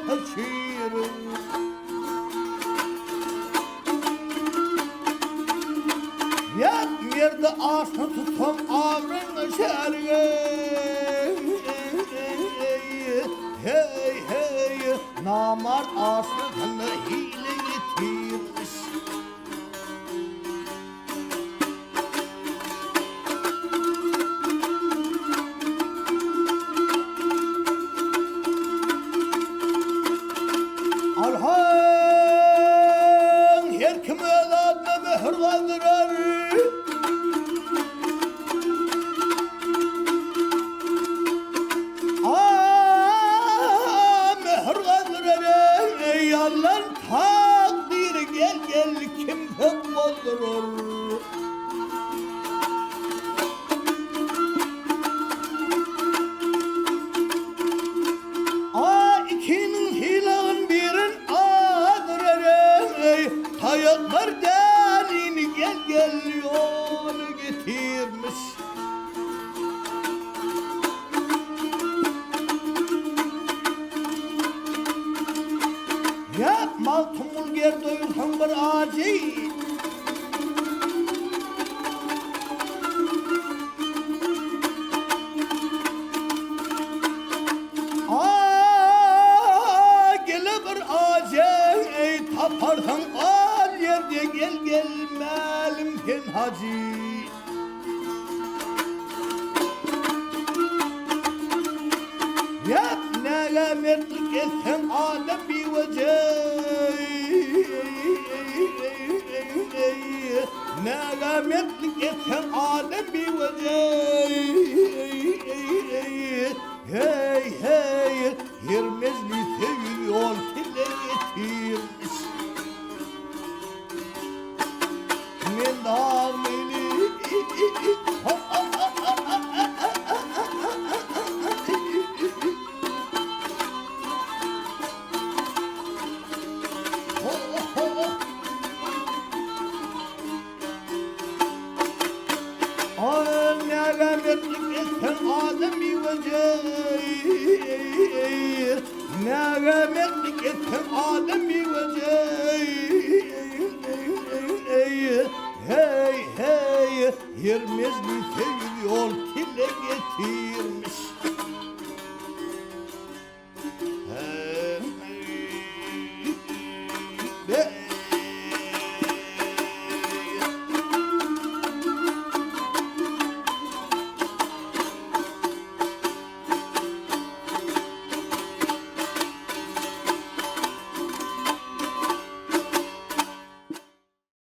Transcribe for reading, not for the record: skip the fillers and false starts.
kaçırır. Yerde ağaçta tutam ağrını şerge. Hey hey namart ağaçlarını hile getirmiş. Alhan her kim evladına mühür kaldırır. Mühür kaldırır ey Allah'ın takdiri gel gel kim pek bozdurur. İkinin hilağın birin adırır ey hayatlar delini gel gel yolu getirmiş. Yapma tumul ger doyursan bir acı. Gele bir acı ey taparsan al yerde gel gelmelim ken hacı. Yap ne mertlik etsen alem bir vecih. Ne mertlik etsen alem bir vecih. Hey hey Hirmezli seviyor kile getirmiş. Men dağmeli ademi vecih. Neğmetlik etsen ademi vecih. Hey hey Hirmezli seviyor kile getirmiş.